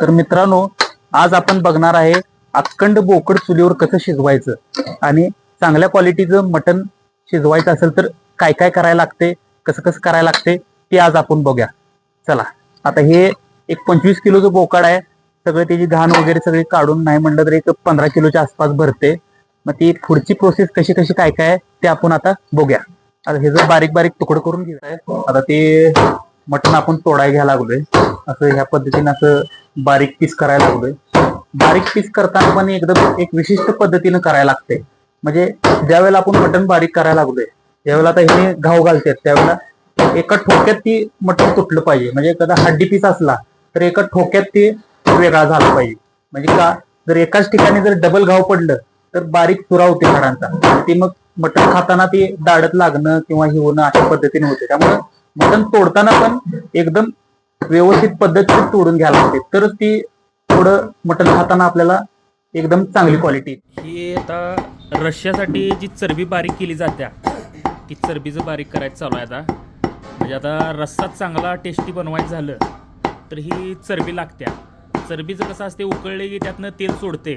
तर मित्रांनो, आज आपण बघणार आहे अखंड बोकड चुलीवर कसं शिजवायचं आणि चांगल्या क्वालिटीचं मटण शिजवायचं असेल तर काय काय करायला लागते, कसं कसं करायला लागते ते आज आपण बघूया. चला, आता हे एक 25 किलोचं बोकड आहे. सगळं त्याची घाण वगैरे सगळी काढून नाही म्हणलं तर एक 15 किलोच्या आसपास भरते. मग ती पुढची प्रोसेस कशी कशी काय काय ते आपण आता बघूया. आता हे जर बारीक बारीक तुकडं करून घ्यायचं. आता ते मटण आपण तोडायला घ्यायला लागलोय. असं ह्या पद्धतीने असं बारीक पीस करायला लागलोय. बारीक पीस करताना पण एकदम एक विशिष्ट पद्धतीने करायला लागते. म्हणजे ज्यावेळेला आपण मटण बारीक करायला लागलोय त्यावेळेला आता हे घाव घालतात त्यावेळेला एका ठोक्यात ती मटण तुटलं पाहिजे. म्हणजे एखादा हड्डी पीस असला तर एका ठोक्यात ते वेगळा झाला पाहिजे. म्हणजे का जर एकाच ठिकाणी जर डबल घाव पडलं तर बारीक चुरा होते हाडांचा आणि ती मग मटण खाताना ती दाढत लागणं किंवा हे होणं अशा पद्धतीने होते. त्यामुळे मटण तोडताना पण एकदम व्यवस्थित पद्धतीने तोडून घ्यायला लागते तर ती थोडं मटण खाताना आपल्याला एकदम चांगली क्वालिटी. ही आता रश्श्यासाठी जी चरबी बारीक केली जात्या ती चरबीचं बारीक करायचं चालू आहे आता. म्हणजे आता रस्सा चांगला टेस्टी बनवायचं झालं तर ही चरबी लागत्या. चरबीचं कसं असते, उकळले की त्यातनं तेल सोडते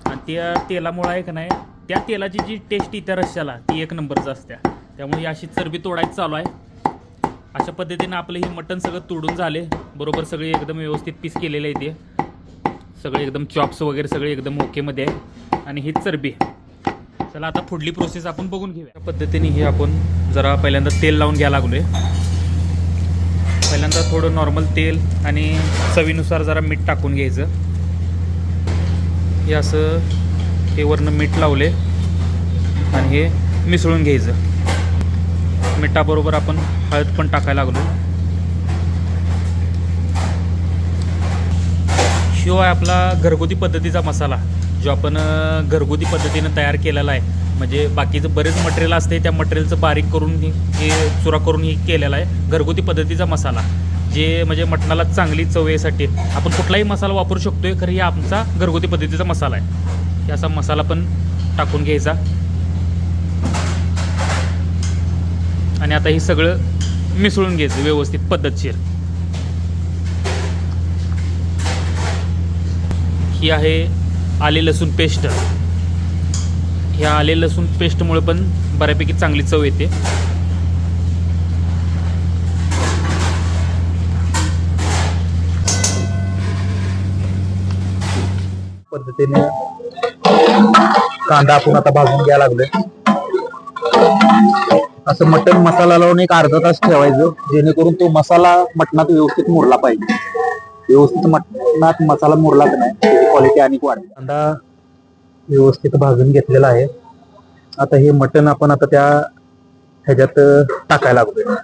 आणि त्या तेलामुळे आहे का नाही, त्या तेलाची जी टेस्ट येत्या रश्श्याला ती एक नंबरचं असत्या. त्यामुळे अशी चरबी तोडायचं चालू आहे. अशा पद्धतीनं आपलं हे मटण सगळं तोडून झाले बरोबर. सगळे एकदम व्यवस्थित पीस केलेले आहे ते सगळे एकदम चॉप्स वगैरे सगळे एकदम ओकेमध्ये आहे. आणि ही चरबी. चला आता पुढली प्रोसेस आपण बघून घेऊया. त्या पद्धतीने हे आपण जरा पहिल्यांदा तेल लावून घ्यायला लागलोय. पहिल्यांदा थोडं नॉर्मल तेल आणि चवीनुसार जरा मीठ टाकून घ्यायचं. हे असं हे वरनं मीठ लावले आणि हे मिसळून घ्यायचं. मिठाबरोबर आपण हळद पण टाकायला लागलो. शिव आहे आपला घरगुती पद्धतीचा मसाला जो आपण घरगुती पद्धतीनं तयार केलेला आहे. म्हणजे बाकीचं बरेच मटेरियल असते त्या मटेरियलचं बारीक करून हे चुरा करून हे केलेला आहे घरगुती पद्धतीचा मसाला. जे म्हणजे मटणाला चांगली चव येण्यासाठी आपण कुठलाही मसाला वापरू शकतोय, खरं हे आमचा घरगुती पद्धतीचा मसाला आहे. हे असा मसाला पण टाकून घ्यायचा आणि आता हे सगळं मिसळून घ्यायचं व्यवस्थित पद्धतशीर. ही आहे आले लसूण पेस्ट. ह्या आले लसूण पेस्टमुळे पण बऱ्यापैकी चांगली चव येते. पद्धतीने कांदा आपण आता भाजून घ्यायला लागलोय. असं मटण मसाला लावून एक अर्धा तास ठेवायचं जेणेकरून तो मसाला मटणात व्यवस्थित मुरला पाहिजे. व्यवस्थित मटणात मसाला मुरला की नाही त्याची क्वालिटी आणि वाढते. कांदा व्यवस्थित भाजून घेतलेला आहे. आता हे मटण आपण आता त्या ह्याच्यात टाकायला लागलोय.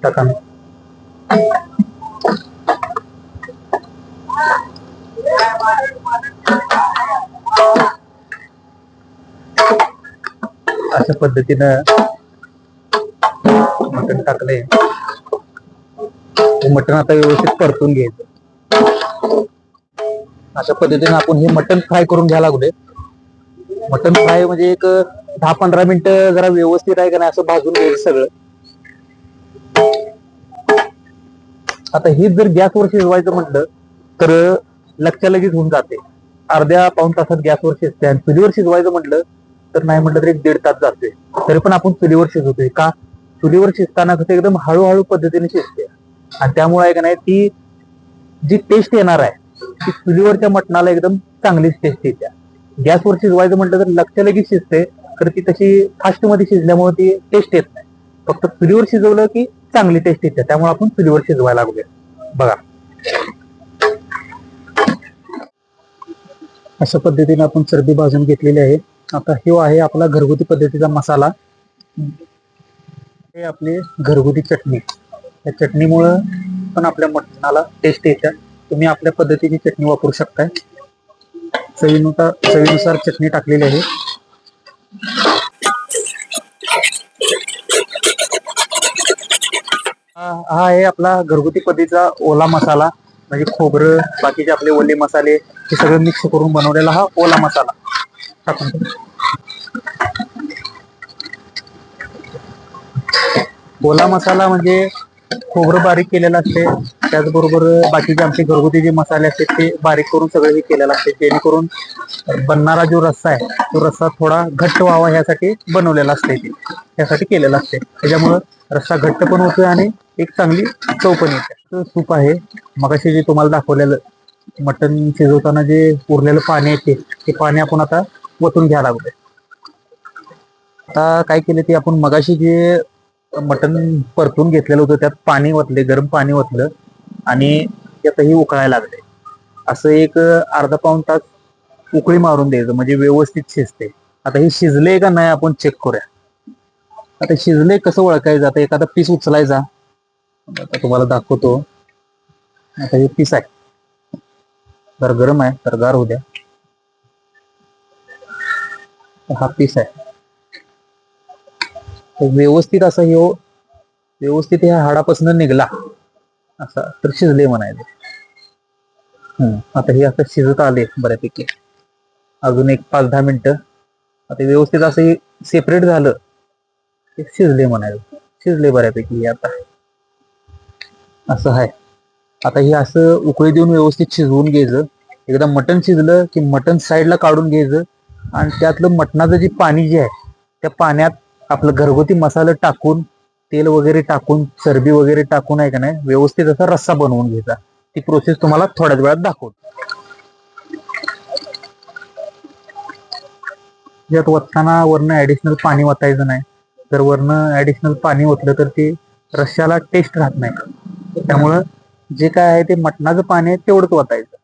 टाका अशा पद्धतीनं मटण टाकलंय. मटण आता व्यवस्थित परतून घ्यायचं. अशा पद्धतीने आपण हे मटण फ्राय करून घ्यायला लागलोय. मटण फ्राय म्हणजे एक 10-15 मिनिटं जरा व्यवस्थित आहे का नाही असं भाजून घ्यायचं सगळं. आता हे जर गॅसवर शिजवायचं म्हटलं तर लक्षात लगेच होऊन जाते. अर्ध्या पाऊण तासात गॅसवर शिजते आणि चुलीवर शिजवायचं म्हटलं तर नाही म्हटलं तर 1-1.5 तास जाते. तरी पण आपण चुलीवर शिजवतोय का, चुलीवर शिजताना कसं एकदम हळूहळू पद्धतीने शिजते आणि त्यामुळे आहे का नाही ती जी टेस्ट येणार आहे ती चुलीवरच्या मटणाला एकदम चांगलीच टेस्ट येते. गॅसवर शिजवायचं म्हटलं तर लक्ष लगेच शिजते तर ती तशी फास्ट मध्ये शिजल्यामुळे ती टेस्ट येत नाही. फक्त चुलीवर शिजवलं की चांगली टेस्ट येते. त्यामुळे आपण चुलीवर शिजवायला लागलोय. बघा अशा पद्धतीने आपण चरबी भाजून घेतलेली आहे. आता हे आहे आपला घरगुती पद्धतीचा मसाला. हे आपली घरगुती चटणी. या चटणीमुळं पण आपल्या मटणाला टेस्ट येते. तुम्ही आपल्या पद्धतीची चटणी वापरू शकताय. चवीनुसार चटणी टाकलेली आहे. हा आहे आपला घरगुती पद्धतीचा ओला मसाला. म्हणजे खोबरं बाकीचे आपले ओले मसाले हे सगळं मिक्स करून बनवलेला हा ओला मसाला टाकून. ओला मसाला म्हणजे खोबरं बारीक केलेलं असते, त्याचबरोबर बाकीचे आमचे घरगुती जे मसाले असतात ते बारीक करून सगळं हे केलेलं असते, जेणेकरून बनणारा जो रस्सा आहे तो रस्सा थोडा घट्ट व्हावा ह्यासाठी बनवलेला असते, ते त्यासाठी केलेलं असते. त्याच्यामुळं रस्सा घट्ट पण होतोय आणि एक चांगली चव पण येते. सूप आहे मगाशी जे तुम्हाला दाखवलेलं मटण शिजवताना जे उरलेलं पाणी येते ते पाणी आपण आता वतून घ्यायला लागलोय. आता काय केलं ते आपण मगाशी जे मटण परतून घेतलेलं होतं त्यात पाणी ओतले, गरम पाणी ओतलं आणि त्यातही उकळायला लागले. असं एक अर्धा पाऊण तास उकळी मारून द्यायचं म्हणजे व्यवस्थित शिजते. आता हे शिजले का नाही आपण चेक करूया. आता शिजले कसं ओळखायचं, आता एखादा पीस उचलायचा, आता तुम्हाला दाखवतो. आता हे पीस आहे, तर गरम आहे तर गार होऊ द्या. हा पीस आहे व्यवस्थित असं हे व्यवस्थित ह्या हाडापासून निघला असा तर शिजले म्हणायचं. आता हे असं शिजत आले बऱ्यापैकी, अजून एक 5-10 मिनिटं आता व्यवस्थित असं सेपरेट झालं ते शिजले म्हणायचं. शिजले बऱ्यापैकी आता असं आहे. आता हे असं उकळी देऊन व्यवस्थित शिजवून घ्यायचं. एकदा मटण शिजलं की मटण साईडला काढून घ्यायचं आणि त्यातलं मटणाचं जे पाणी जे आहे त्या पाण्यात आपलं घरगुती मसाला टाकून, तेल वगैरे टाकून, चरबी वगैरे टाकून आहे का नाही व्यवस्थित असा रस्सा बनवून घ्यायचा. ती प्रोसेस तुम्हाला थोड्याच वेळात दाखवतो. यात वतताना वरनं ऍडिशनल पाणी वतायचं नाही. जर वरनं ऍडिशनल पाणी ओतलं तर ते रश्श्याला टेस्ट राहत नाही. त्यामुळं जे काय आहे ते मटणाचं पाणी आहे तेवढंच वतायचं.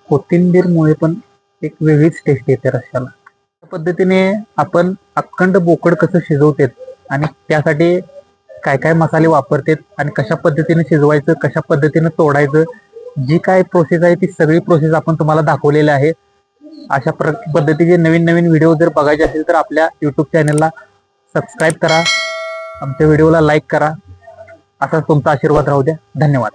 कोथिंबीरमुळे पण एक वेगळीच टेस्ट येते रश्श्याला. त्या पद्धतीने आपण अखंड बोकड कसं शिजवते आणि त्यासाठी काय काय मसाले वापरतात आणि कशा पद्धतीने शिजवायचं, कशा पद्धतीने तोडायचं, जी काय प्रोसेस आहे ती सगळी प्रोसेस आपण तुम्हाला दाखवलेली आहे. अशा पद्धतीचे नवीन नवीन व्हिडिओ जर बघायचे असेल तर आपल्या युट्यूब चॅनलला सबस्क्राईब करा, आमच्या व्हिडिओला लाईक करा. असा तुमचा आशीर्वाद राहू द्या. धन्यवाद.